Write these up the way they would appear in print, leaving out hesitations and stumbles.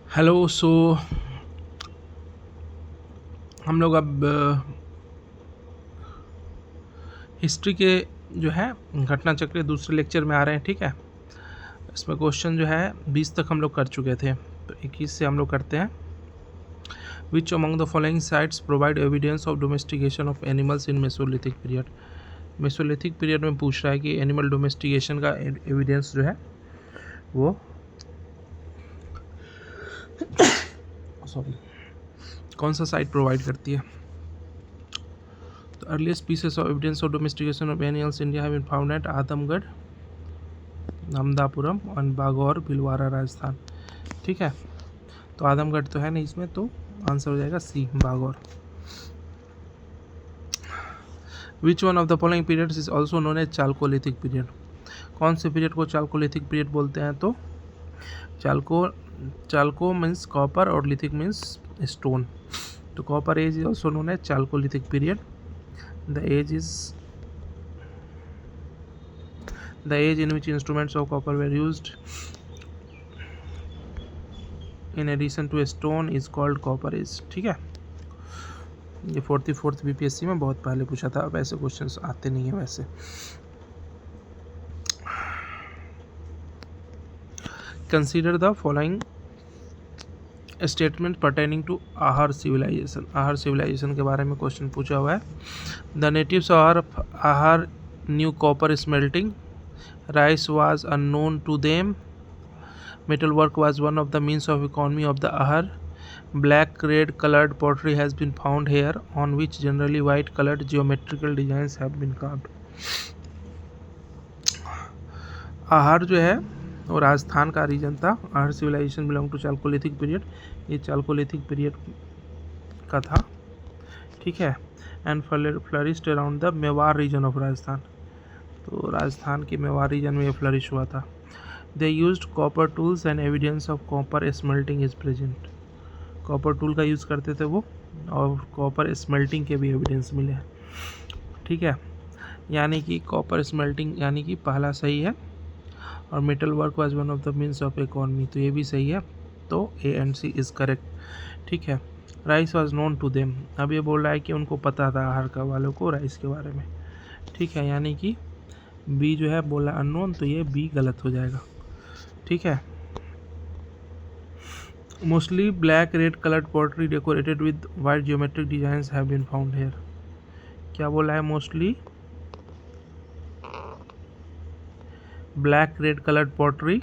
Hello. हम लोग अब हिस्ट्री के जो है घटना चक्र दूसरे लेक्चर में आ रहे हैं। ठीक है, इसमें क्वेश्चन जो है 20 तक हम लोग कर चुके थे, तो 21 से हम लोग करते हैं। Which among the following sites provide evidence of domestication of animals in Mesolithic period. Mesolithic period में पूछ रहा है कि एनिमल डोमेस्टिकेशन का एविडेंस जो है वो कौन सा साइट प्रोवाइड करती है। The earliest pieces of evidence of domestication of animals in India have been found at Adamgarh, नमदापुरम और बागौर, भिलवाड़ा, राजस्थान। ठीक है, तो आदमगढ़ तो है नहीं इसमें, तो आंसर हो जाएगा C, Bagor. Which one of the following periods is also known as chalcolithic period. कौन से पीरियड को चालकोलिथिक पीरियड बोलते हैं? तो चालको मीन्स कॉपर और लिथिक मीन्स स्टोन। तो copper age is also known as chalcolithic period. The age in which instruments of copper were used in addition to a stone is called copper age। ठीक है, ये 44th BPSC में बहुत पहले पूछा था, अब ऐसे क्वेश्चंस आते नहीं है वैसे। Consider the following statement pertaining to Ahar civilisation. Ahar civilisation के बारे में क्वेश्चन पूछा हुआ है। The natives of Ahar knew copper smelting, rice was unknown to them, metal work was one of the means of economy of the ahar, black red colored pottery has been found here on which generally white colored geometrical designs have been carved। आहार जो है वो राजस्थान का reason था। Ahar civilisation belong to chalcolithic period, ये chalcolithic period का था। ठीक है, and flourished around the Mewar region of Rajasthan. तो राजस्थान के मेवाड़ रीजन में ये फ्लरिश हुआ था। They used copper tools and evidence of copper smelting is present। Copper tool का यूज़ करते थे वो, और कॉपर स्मेल्टिंग के भी एविडेंस मिले हैं। ठीक है, यानी कि कॉपर स्मेल्टिंग यानी कि पहला सही है, और metal work was one of the means of economy, तो ये भी सही है। तो A and C is correct. ठीक है, rice was known to them, अब ये बोल रहा है कि उनको पता था आहार का वालों को राइस के बारे में। ठीक है, यानी कि बी जो है बोला अननोन, तो ये बी गलत हो जाएगा। ठीक है, mostly black red coloured pottery decorated with white geometric designs have been found here. क्या बोला है? Mostly black red coloured pottery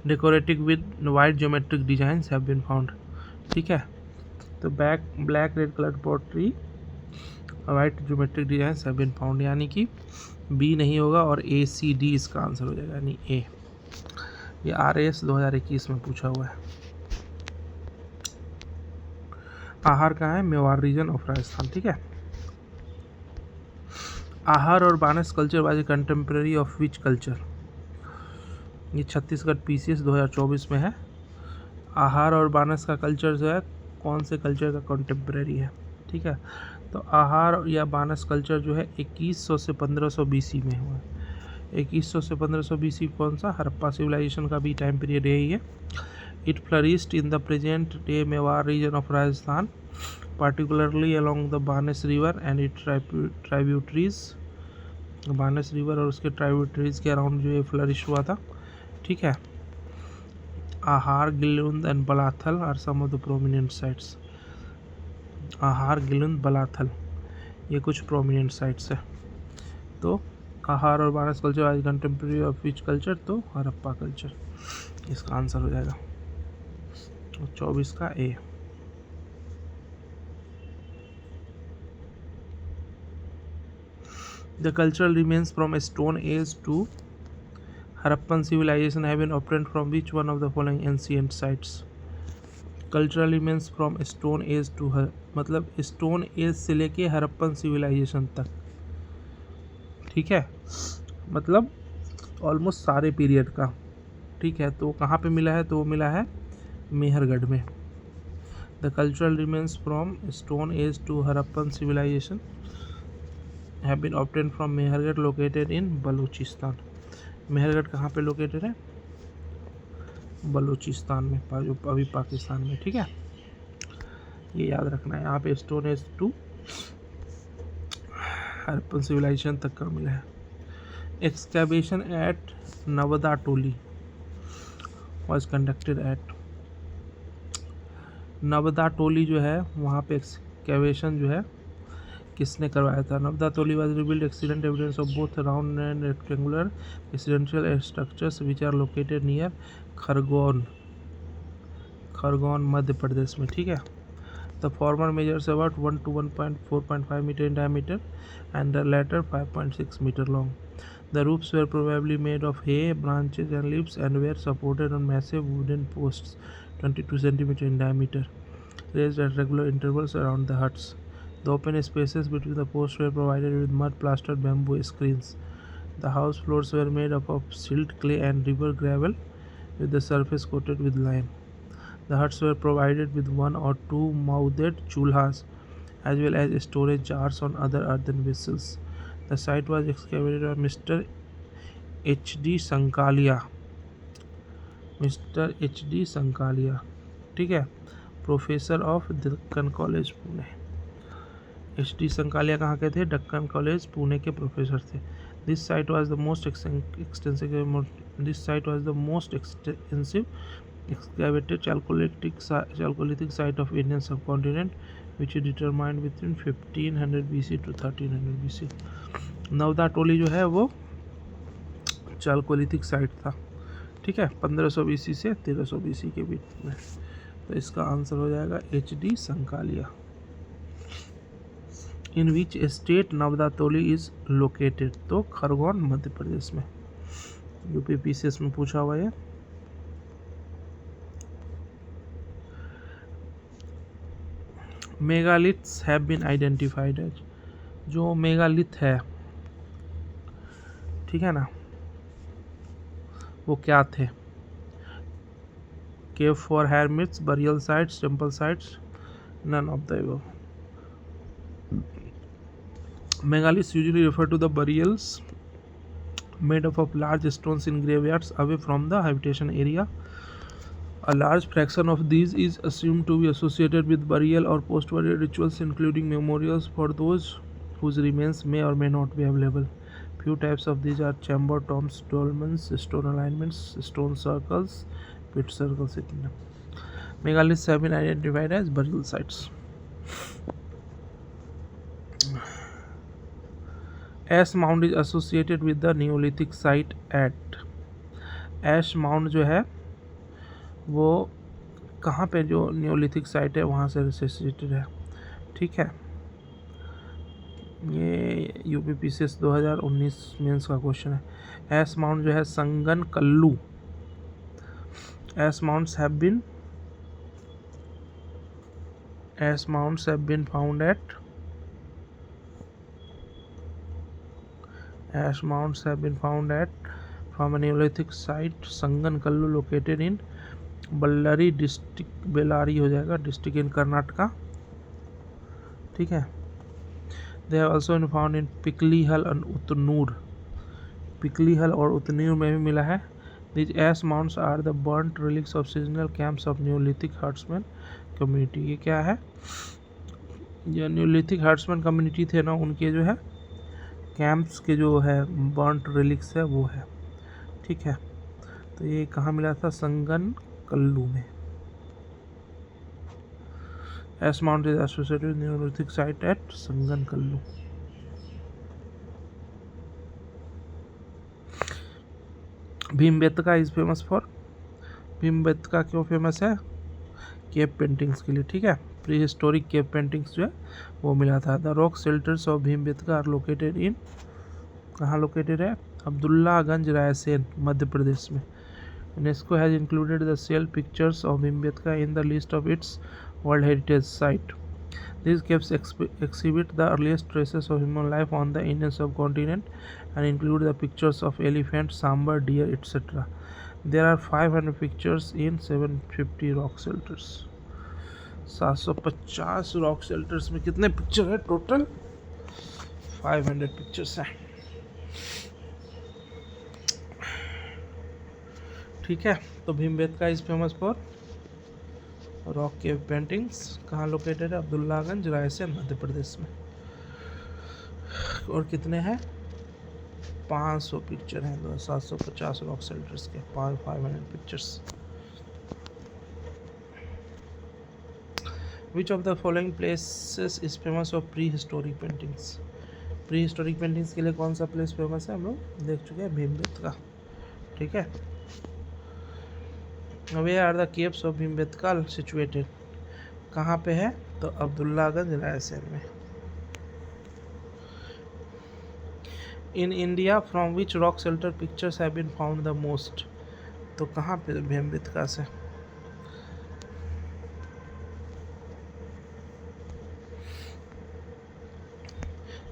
decorated with white geometric designs have been found. ठीक है, तो black red coloured pottery white geometric designs have been found, यानी कि B नहीं होगा और ए सी डी इसका आंसर हो जाएगा, यानी ए। ये RAS 2021 में पूछा हुआ है। आहार कहाँ है? Mewar region of Rajasthan. ठीक है, आहार और Banas culture was a contemporary of which culture. ये छत्तीसगढ़ PCS 2024 में है। आहार और बानस का कल्चर जो है कौन से कल्चर का कंटेम्प्रेरी है? ठीक है, तो आहार या बानस कल्चर जो है 2100 से 1500 BC में हुआ है। 2100 से 1500 BC कौन सा? हड़प्पा सिविलाइजेशन का भी टाइम पीरियड यही है। It flourished in the present day Mewar region of Rajasthan, particularly along the Banas river and it tributaries. Banas river और उसके ट्राइब्यूटरीज के अराउंड जो ये फ्लरिश हुआ था। ठीक है, Ahar, Gilund and Balathal are some of the prominent sites. Ahar, Gilund, Balathal ये कुछ प्रोमिनेंट साइट्स है। तो आहार और बानस कल्चर आज कंटेम्प्रेरी ऑफ विच कल्चर? तो हड़प्पा कल्चर, इसका आंसर हो जाएगा 24 का ए। The cultural remains from Stone Age to Harappan civilization have been obtained from which one of the following ancient sites? Cultural remains from Stone Age to मतलब Stone Age से लेके Harappan civilisation तक। ठीक है, मतलब ऑलमोस्ट सारे पीरियड का। ठीक है, तो कहाँ पे मिला है? तो वो मिला है मेहरगढ़ में। The cultural remains from stone age to Harappan civilisation have been obtained from Mehrgarh located in Balochistan. Mehrgarh कहाँ पे लोकेटेड है? बलूचिस्तान में, जो अभी पाकिस्तान में, ठीक है, ये याद रखना है। यहाँ पे stone age to Harappan civilisation तक का मिला है। Excavation at Navda Toli was conducted at, Navda Toli जो है वहाँ पे एक्सकैवेशन जो है किसने करवाया था? Navda Toli was revealed accident evidence of both round and rectangular residential structures which are located near Khargone, Madhya Pradesh में, ठीक है। The former measures about 1 to 1.4.5 metre in diameter and the latter 5.6 metre long. The roofs were probably made of hay, branches and leaves and were supported on massive wooden posts 22 cm in diameter, raised at regular intervals around the huts. The open spaces between the posts were provided with mud-plastered bamboo screens. The house floors were made up of silt, clay and river gravel with the surface coated with lime. The huts were provided with 1 or 2 mouthed chulhas as well as storage jars on other earthen vessels. The site was excavated by Mr. H.D. Sankalia. Mr. H.D. Sankalia, ठीक है, professor of Deccan college Pune. H.D. Sankalia कहाँ के थे? Deccan college Pune के professor थे। This site was the most extensive excavated Chalcolithic site of Indian subcontinent, which is determined between 1500 BC to 1300 BC. नवदा टोली जो है वो चालकोलिथिक साइट था, ठीक है, 1500 BC से 1300 BC के बीच में। तो इसका आंसर हो जाएगा H.D. Sankalia. In which state Navda Toli is located? तो खरगोन, मध्य प्रदेश में। UPPCS में पूछा हुआ है। Megaliths have been identified as, जो मेगालिथ है, ठीक है ना, वो क्या थे? Cave for hermits, burial sites, temple sites, none of the above. Megaliths usually refer to the burials made up of large stones in graveyards away from the habitation area. A large fraction of these is assumed to be associated with burial or post-burial rituals, including memorials for those whose remains may or may not be available. Few types of these are chamber tombs, dolmens, stone alignments, stone circles, pit circles, etc. Megaliths have been identified as burial sites. Ash mound is associated with the neolithic site at, ash mound जो है वो कहाँ पे, जो Neolithic site है वहाँ से associated है, ठीक है। ये UPPCS 2019 मेंस का क्वेश्चन है। एश माउंड जो है Sanganakallu, ash mounds have been found at, ash mounds have been found at from a Neolithic site Sangan Kallu located in Ballari district, Bellary हो जाएगा, district in कर्नाटका, ठीक है। They have also been found in Piklihalli and Utnur, Piklihalli और उतनूर में भी मिला है। These ash mounds are the burnt relics of seasonal camps of Neolithic herdsmen community। ये क्या है? जो Neolithic herdsmen community थे ना, उनके जो है कैंप्स के जो है बर्न्ट रिलिक्स है वो है, ठीक है। तो ये कहाँ मिला था? संगन कल्लू में। Ash mount is associated with neolithic site at Sanganakallu. Bhimbetka is famous for, Bhimbetka क्यों फेमस है? केव पेंटिंग्स के लिए, ठीक है। प्री हिस्टोरिक केव पेंटिंग्स जो है वो मिला था। The rock shelters of Bhimbetka are located in, कहाँ लोकेटेड है? अब्दुल्लागंज, रायसेन, मध्य प्रदेश में। UNESCO has included the cell pictures of Bhimbetka in the list of its world heritage site. These caves exhibit the earliest traces of human life on the Indian subcontinent and include the pictures of elephant, sambar, deer, etc. There are 500 pictures in 750 rock shelters. 750 rock shelters में कितने picture है total? 500 pictures हैं, ठीक है। तो Bhimbetka is famous for rock cave paintings. कहाँ located है? अब्दुल्लागंज, रायसेन, मध्य प्रदेश में। और कितने हैं? 500 पिक्चर हैं, 2750 रॉक शेल्टर्स के, 500 pictures. Which of the following places is famous for pre historic paintings? Pre historic paintings के लिए कौन सा प्लेस फेमस है? हम लोग देख चुके हैं, भीमबेटका। ठीक है। Where are the caves of Bhimbetka situated? कहाँ पे है? तो अब्दुल्लागंज, रायसेन में। In India from which rock shelter pictures have been found the most? तो कहाँ पे? भीमबेटका से।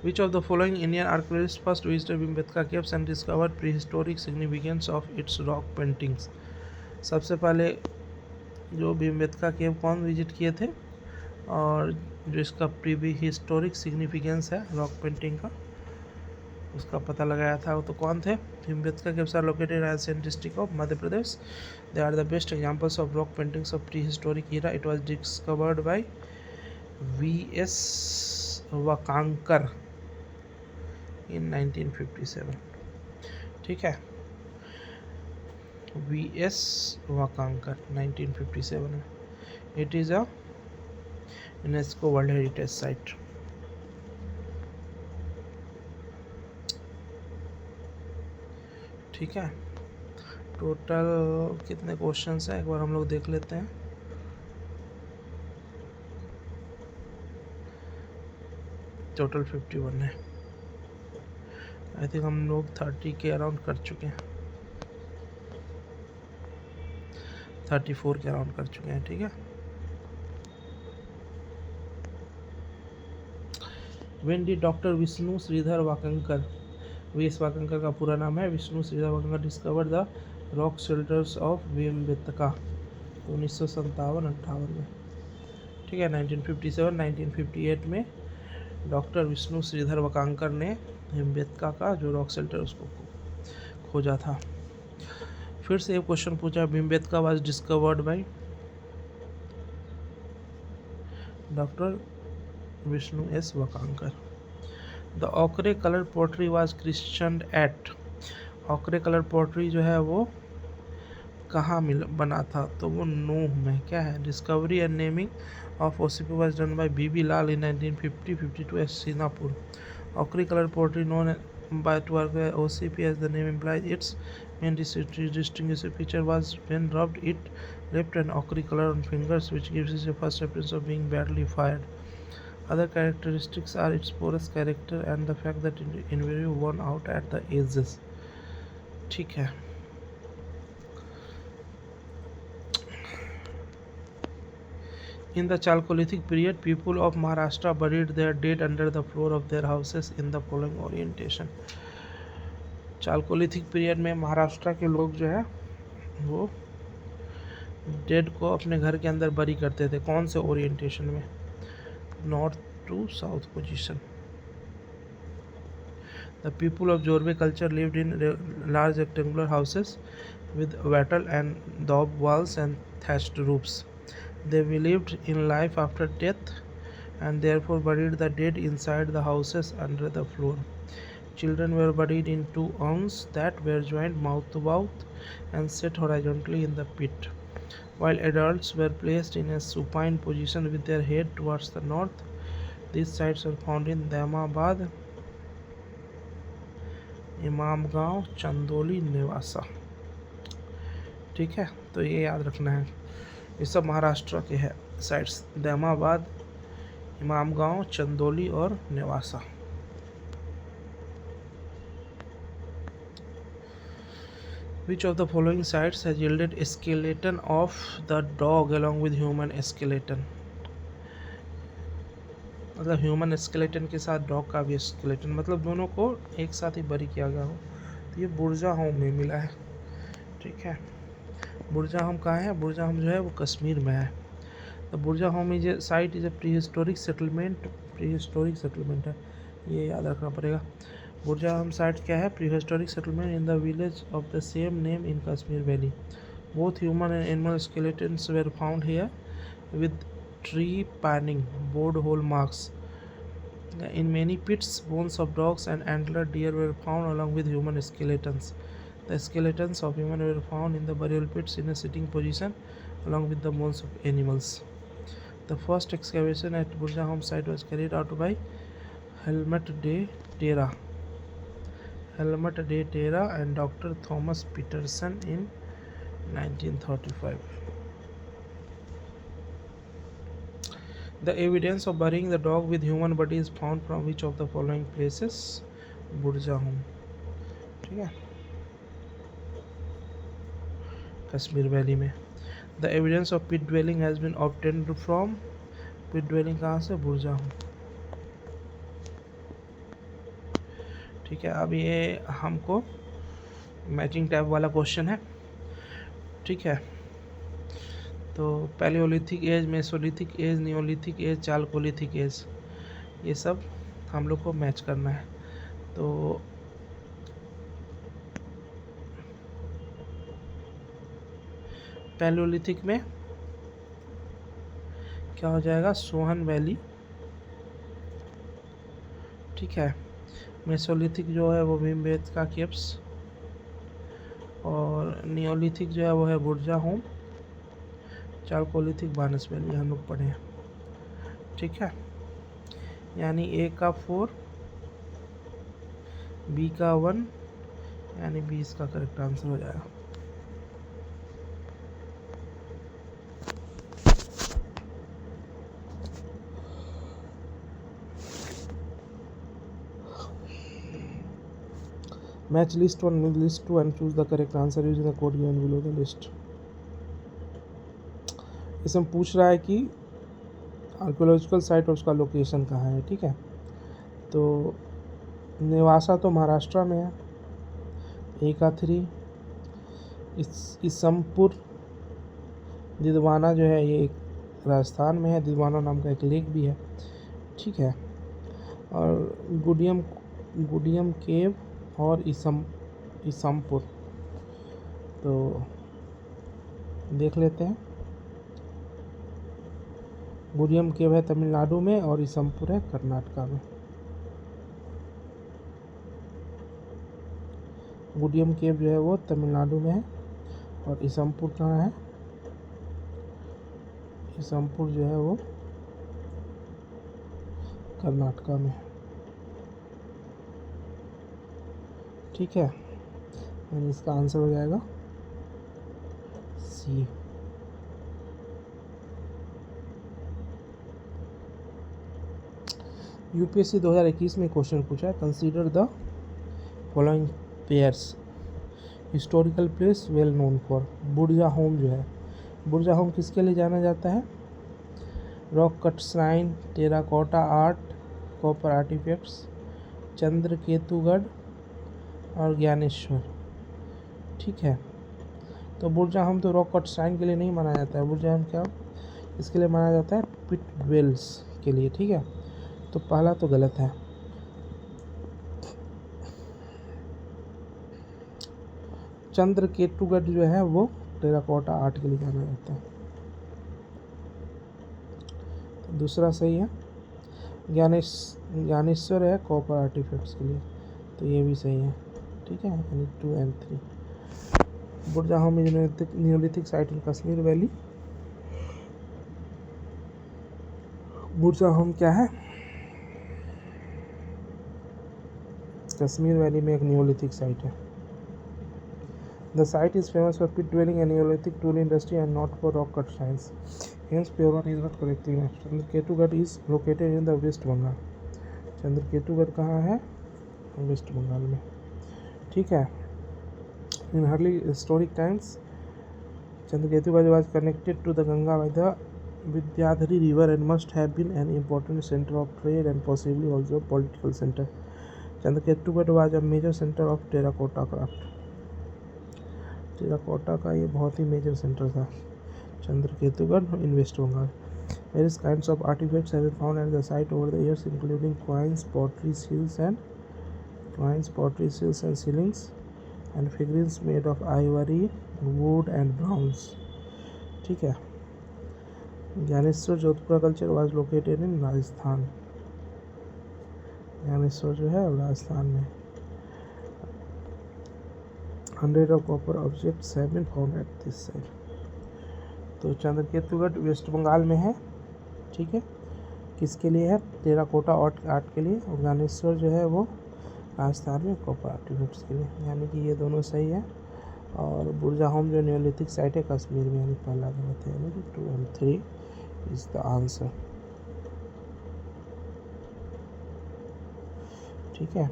Which of the following Indian archaeologists first visited Bhimbetka caves and discovered prehistoric significance of its rock paintings? सबसे पहले जो भीमबेटका केव कौन विजिट किए थे और जो इसका प्री हिस्टोरिक सिग्निफिकेंस है रॉक पेंटिंग का, उसका पता लगाया था, वो तो कौन थे? Bhimbetka caves are located in Raisen district of Madhya Pradesh. They are the best examples of rock paintings of prehistoric era. It was discovered by V.S. Wakankar in 1957। ठीक है, V.S. वाकांकर 1957 में। It is a UNESCO world heritage site. ठीक है। Total कितने questions हैं एक बार हम लोग देख लेते हैं। टोटल 51 है। आई थिंक हम लोग 30 के अराउंड कर चुके हैं, 34 के अराउंड कर चुके हैं। ठीक है। When did doctor Vishnu Shridhar Wakankar, V S. Wakankar का पूरा नाम है Vishnu Shridhar Wakankar, discover the rock shelters of Bhimbetka? 1957-58 में। ठीक है। 1957-1958 में डॉक्टर विष्णु श्रीधर वाकंकर ने भीमबेटका का जो रॉक शेल्टर उसको खोजा था। फिर से एक क्वेश्चन पूछा, Bhimbetka was discovered by doctor Vishnu S Wakankar. The ochre colour pottery was christened at? Ochre colour pottery जो है वो कहाँ बना था? तो वो नूह में। क्या है? Discovery and naming of OCP was done by B Lal in 1950-52 at Sinapur. Ochre colour pottery known by to work by OCP as the name implies. Its main distinguishing feature was when rubbed it left an ochre color on fingers, which gives it a first appearance of being badly fired. Other characteristics are its porous character and the fact that it invariably worn out at the edges. ठीक है। In the Chalcolithic period, people of Maharashtra buried their dead under the floor of their houses in the following orientation. Chalcolithic period में महाराष्ट्र के लोग जो है वो dead को अपने घर के अंदर बरी करते थे। कौन से ओरिएंटेशन में? North to south position. The people of Jorbe culture lived in large rectangular houses with wattle and daub walls and thatched roofs. They believed in life after death and therefore buried the dead inside the houses under the floor. Children were buried in 2 urns that were joined mouth to mouth and set horizontally in the pit, while adults were placed in a supine position with their head towards the north. These sites are found in Daimabad, Imamgaon, Chandoli, Nevasa. ठीक है, तो ये याद रखना है, ये सब महाराष्ट्र के है साइट्स, दैमाबाद, इमामगांव, चंदौली और Nevasa. Which of the following sites has yielded skeleton of the dog along with human skeleton? मतलब ह्यूमन स्केलेटन के साथ डॉग का भी स्केलेटन, मतलब दोनों को एक साथ ही बरी किया गया हो। तो ये बुरजाहोम में मिला है। ठीक है, बुरजाहोम कहाँ है? बुरजाहोम जो है वो कश्मीर में है। तो Burzahom is a site is a prehistoric settlement है, ये याद रखना पड़ेगा। बुरजाहोम साइट क्या है? Prehistoric settlement in the village of the same name in Kashmir valley. Both human and animal skeletons were found here with tree panning, bored hole marks. In many pits, bones of dogs and antlered deer were found along with human skeletons. The skeletons of humans were found in the burial pits in a sitting position along with the bones of animals. The first excavation at Burjahom site was carried out by Helmut de Terra and Dr. Thomas Peterson in 1935. The evidence of burying the dog with human body is found from which of the following places? बुरजाहोम, ठीक है, Kashmir valley में. The evidence of pit dwelling has been obtained from pit dwelling कहाँ से? बुरजाहोम. ठीक है, अब ये हमको मैचिंग टाइप वाला क्वेश्चन है. ठीक है, तो palaeolithic age, mesolithic age, neolithic age, chalcolithic age, ये सब हम लोग को मैच करना है. तो पैलियोलिथिक में क्या हो जाएगा? सोहन वैली. ठीक है, मेसोलिथिक जो है वो भीमबेटका केव्स, और नियोलिथिक जो है वो है बुरजाहोम, चालकोलिथिक बानस वैली हम लोग पढ़े हैं. ठीक है, यानी ए का 4, बी का 1, यानी बी इसका करेक्ट आंसर हो जाएगा. Match list 1 with list 2 and choose the correct answer using the code given below the list. इसमें पूछ रहा है कि आर्कियोलॉजिकल साइट और उसका लोकेशन कहाँ है. ठीक है, तो नेवासा तो महाराष्ट्र में है, ए का 3. इसमपुर दिदवाना जो है ये एक राजस्थान में है, दिदवाना नाम का एक लेक भी है. ठीक है, और गुडियम केव और इसमपुर तो देख लेते हैं. गुडियम केव है तमिलनाडु में और इसमपुर है कर्नाटका में. गुडियम केव जो है वो तमिलनाडु में है और इसमपुर कहाँ है? इसमपुर जो है वो कर्नाटका में. ठीक है, यानी इसका आंसर हो जाएगा सी. यूपीएससी 2021 में क्वेश्चन पूछा है, consider the following pairs. Historical place well known for. Burzahom जो है, बुरजाहोम किसके लिए जाना जाता है? Rock cut shrine, terracotta art, copper artefacts, Chandraketugarh और ज्ञानेश्वर. ठीक है, तो बुरजाहोम तो रॉक कट श्राइन के लिए नहीं माना जाता है. बुरजाहोम क्या इसके लिए माना जाता है? पिट ड्वेल्स के लिए. ठीक है, तो पहला तो गलत है. चंद्रकेतुगढ़ जो है वो टेराकोटा आर्ट के लिए जाना जाता है. तो दूसरा सही है. ज्ञानेश्वर है कॉपर आर्टिफैक्ट्स के लिए, तो ये भी सही है. ठीक है, यानी 2 and 3. Burzahom is neolithic site in Kashmir valley. Burzahom क्या है? कश्मीर वैली में एक नियोलिथिक साइट है. The site is famous for pit dwelling and neolithic tool industry and not for rock cut shrines. Hence pure one is not correctly matched. Chandraketugarh is located in the West Bengal. Chandraketugarh कहाँ है? वेस्ट बंगाल में. ठीक है, in early historic times Chandraketugarh was connected to the Ganga by the Vidyadhari river and must have been an important center of trade and possibly also a political center. Chandraketugarh was a major center of terracotta craft. Terracotta का ये बहुत ही major centre था, Chandraketugarh in West Bengal. Various kinds of artifacts have been found at the site over the years, including coins, pottery, seals, and ceilings, and figurines made of ivory, wood and bronze. ठीक है। Gyaneshwar Jodhpura culture was located in Rajasthan. Gyaneshwar जो है राजस्थान में। 100 of copper objects have been found at this site। तो चंद्रकेतुगढ़ waste Bengal में है। ठीक है। किसके लिए है? टेराकोटा आर्ट के लिए। और ज्ञानेश्वर जो है वो राजस्थान में कॉपर आर्टिफैक्ट्स के लिए। यानी कि ये दोनों सही है। और बुरजाहोम जो नियोलिथिक साइट है कश्मीर में, यानी पहला गलत है, यानी कि 2 and 3 इज द आंसर। ठीक है।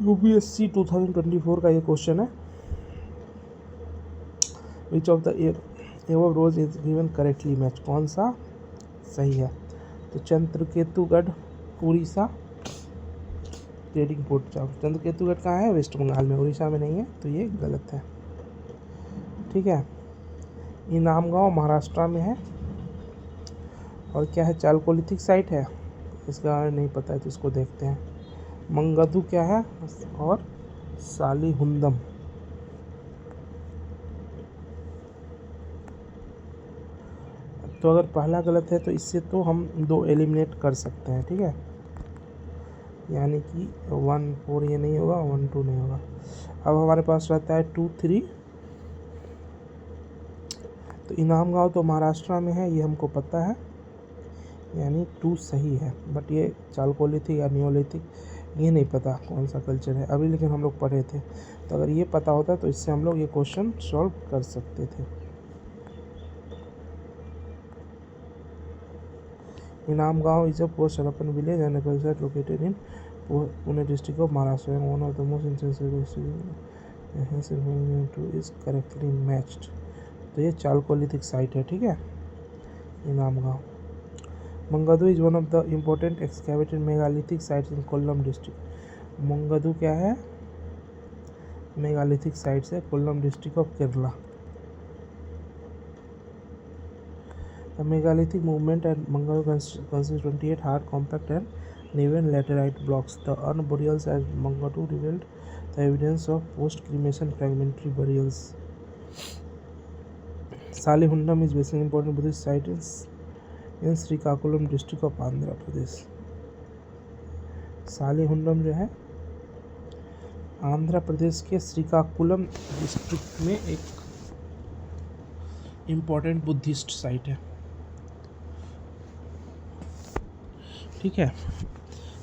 UPSC 2024 का ये क्वेश्चन है। Which of the above rows is given correctly match? कौन सा सही है? तो चंद्रकेतुगढ़ उड़ीसा ट्रेडिंग पोर्ट। चंद्रकेतुगढ़ कहाँ है? वेस्ट बंगाल में, उड़ीसा में नहीं है, तो ये गलत है। ठीक है। इनाम गांव महाराष्ट्र में है। और क्या है? चालकोलिथिक साइट है। इसका बारे में नहीं पता है तो इसको देखते हैं। मंगदू क्या है? और सालीहुंदम। तो अगर पहला गलत है तो इससे तो हम 2 एलिमिनेट कर सकते हैं। ठीक है। यानी कि 1 4 ये नहीं होगा, 1 2 नहीं होगा। अब हमारे पास रहता है 2 3। तो इनाम गांव तो महाराष्ट्र में है, ये हमको पता है, यानी 2 सही है। बट ये चालकोलिथिक या नियोलिथिक ये नहीं पता कौन सा कल्चर है अभी, लेकिन हम लोग पढ़े थे। तो अगर ये पता होता तो इससे हम लोग ये क्वेश्चन सॉल्व कर सकते थे। Inamgaon is a post Harappan village and culture located in Pune district of Maharashtra. One of the most interesting is correctly matched. तो ये चालकोलिथिक साइट है। ठीक है। Inamgaon. Mangadu is one of the important excavated megalithic sites in Kollam district. Mangadu क्या है? Megalithic sites है, Kollam district of Kerala. The megalithic movement at Mangadu consists 28 hard, compact and Neven laterite blocks. The urn burials at Mangadoo revealed the evidence of post-cremation fragmentary burials. Salihundam is basically important Buddhist site in Srikakulam district of Andhra Pradesh. सालीहुंडम जो है आंध्र प्रदेश के Srikakulam district में एक important Buddhist site है। ठीक है।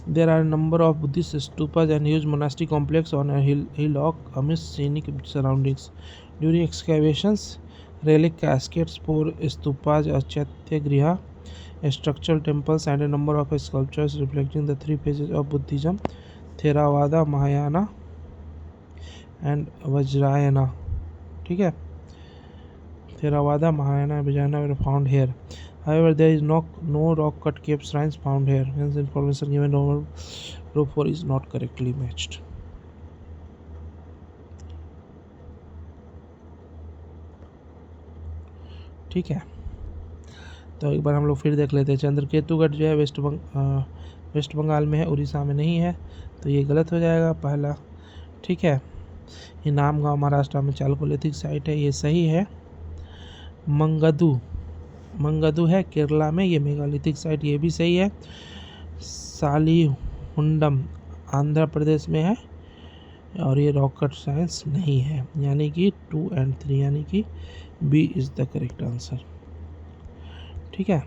There are number of Buddhist stupas and huge monastic complex on hillock amidst scenic surroundings. During excavations, relic cascades, four stupas, a chaitya structural temples, and a number of sculptures reflecting the 3 phases of Buddhism: Theravada, Mahayana, and Vajrayana. ठीक है। Theravada, Mahayana, and Vajrayana were found here. However, there is no rock-cut cave shrines found here. Hence, information given over row 4 is not correctly matched. ठीक है। तो एक बार हम लोग फिर देख लेते हैं। चंद्रकेतुगढ़ जो है वेस्ट बंगाल में है, उड़ीसा में नहीं है, तो ये गलत हो जाएगा पहला। ठीक है। इनाम गांव महाराष्ट्र में चालकोलिथिक साइट है, ये सही है। मंगदू है केरला में, ये मेगालिथिक साइट, ये भी सही है। सालीहुंडम आंध्र प्रदेश में है और ये रॉकेट साइंस नहीं है, यानी कि 2 and 3, यानी कि B is the correct answer. ठीक है।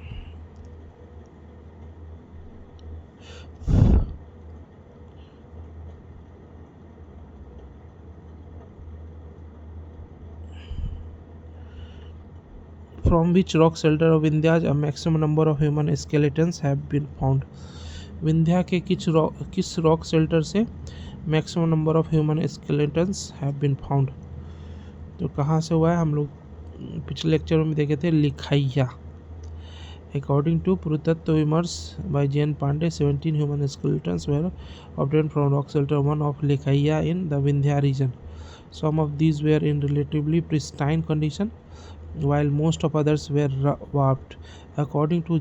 From which rock shelter of Vindhya a maximum number of human skeletons have been found? Vindhya के किस रॉक शेल्टर से maximum number of human skeletons have been found? तो कहाँ से हुआ है? हम लोग पिछले लेक्चर में देखे थे, लिखाइया। According to Purattattvimars by J.N. Pandey, 17 human skeletons were obtained from rock shelter 1 of Likhaiya in the Vindhya region. Some of these were in relatively pristine condition, while most of others were warped. According to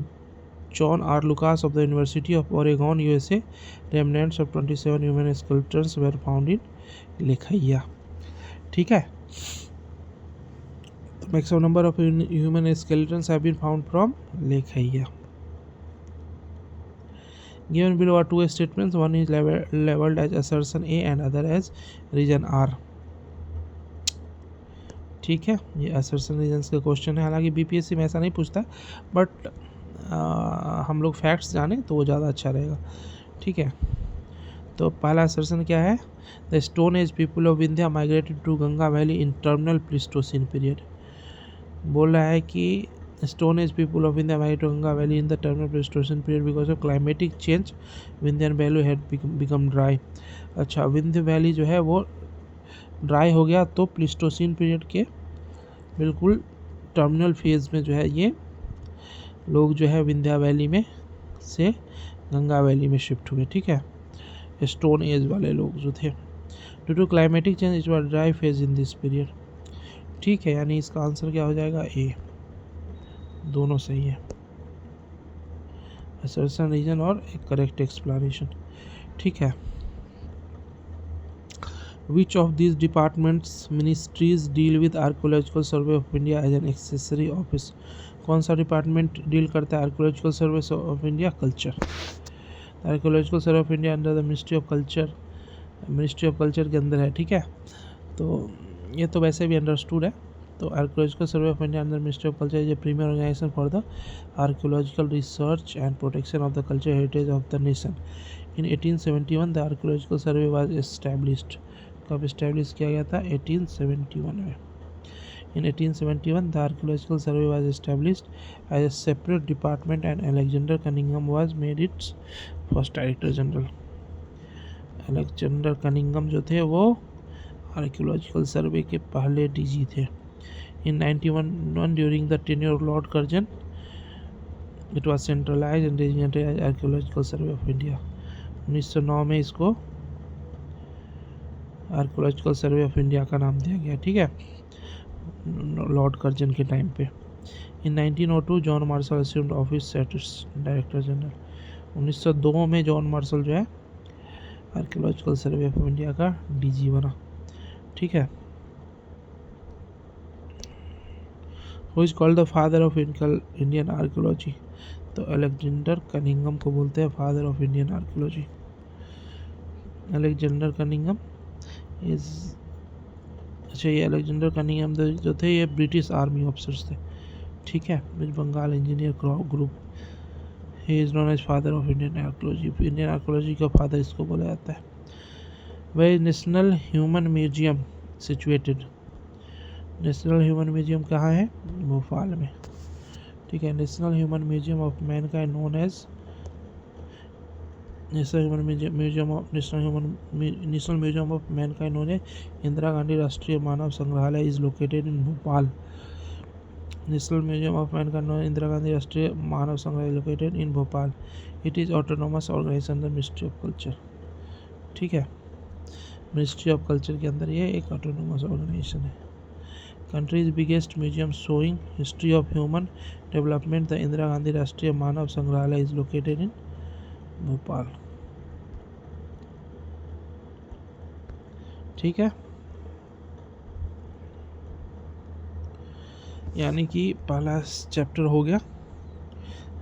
John R Lucas of the university of Oregon USA, remnants of 27 human sculptures were found in Lekhahia. ठीक है, तो maximum number of human skeletons have been found from Lekhahia. Given below are two statements, one is labeled as assertion A and other as reason R। ठीक है, ये assertion reasons का question है। हालांकि BPSC में ऐसा नहीं पूछता, बट हम लोग फैक्ट्स जाने तो वो ज़्यादा अच्छा रहेगा। ठीक है, तो पहला assertion क्या है? The stone age people of India migrated to Ganga valley in terminal Pleistocene period. बोल रहा है कि Stone Age people of India migrated to Ganga Valley in the terminal Pleistocene period because of climatic change. Vindhyan Valley had become dry। अच्छा, Vindhya valley जो है वो dry हो गया, तो प्लिस्टोसिन पीरियड के बिल्कुल टर्मिनल फेज में जो है ये लोग जो है विंध्या वैली में से गंगा वैली में शिफ्ट हुए। ठीक है, स्टोन एज वाले लोग जो थे। Due to climatic change it was dry phase in this period. ठीक है, यानी इसका आंसर क्या हो जाएगा? ए। दोनों सही है, असर्शन रीजन और एक करेक्ट एक्सप्लेनेशन। ठीक है, which of this departments ministries deal with archaeological survey of India as an accessory office. कौन सा डिपार्टमेंट डील करता है archaeological survey of India? Culture. Archaeological survey of India under the ministry of culture, ministry of culture के अंदर है। ठीक है, तो ये तो वैसे भी अंडरस्टूड है। तो archaeological survey of India under ministry of culture is a premier organisation for the archaeological research and protection of the culture heritage of the nation. In 1871 the archaeological survey was established. कब establish किया गया था? 1871 में। In 1871 the archaeological survey was established as a separate department and Alexander Cunningham was made its first director general. Alexander Cunningham जो थे वो archaeological survey के पहले डीजी थे। In 1991 during the tenure of Lord Curzon, it was centralized and designated as Archaeological Survey of India। 1909 में इसको archaeological survey of India का नाम दिया गया। ठीक है, लॉर्ड कर्जन के टाइम पे। In 1902 John Marshall assumed office as director general. 1902 में जॉन मार्शल जो है आर्कोलॉजिकल सर्वे ऑफ इंडिया का डीजी बना। ठीक है, Who is called the father of Indian archaeology? तो अलेक्जेंडर कनिंघम को बोलते हैं father of Indian archaeology. Alexander Cunningham is, अच्छा, ये अलेक्जेंडर कनिंघम जो थे ये ब्रिटिश आर्मी ऑफिसर्स थे। ठीक है, West Bengal engineer group. He is known as father of Indian archaeology. Indian archaeology का फादर इसको बोला जाता है। वह national human museum situated. National human museum कहाँ है? भोपाल में। ठीक है, national human museum of mankind known as national museum of mankind known as Indira Gandhi Rashtriya Manav Sangrahalaya is located in Bhopal. National museum of mankind known Indira Gandhi Rashtriya Manav संग्रहालय located in Bhopal. It is autonomous organisation the ministry of culture. ठीक है, ministry of culture के अंदर ये एक autonomous organisation है। Country's biggest museum showing history of human development, the Indira Gandhi राष्ट्रीय मानव संग्रहालय is located in भोपाल। ठीक है, यानी कि पहला चैप्टर हो गया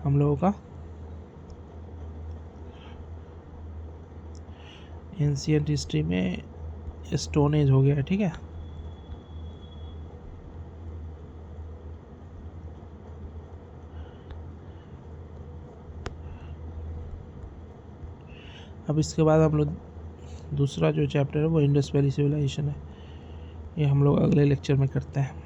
हम लोगों का एंशिएंट हिस्ट्री में स्टोन एज हो गया है। ठीक है, अब इसके बाद हम लोग दूसरा जो चैप्टर है वो इंडस वैली सिविलाइजेशन है। ये हम लोग अगले लेक्चर में करते हैं।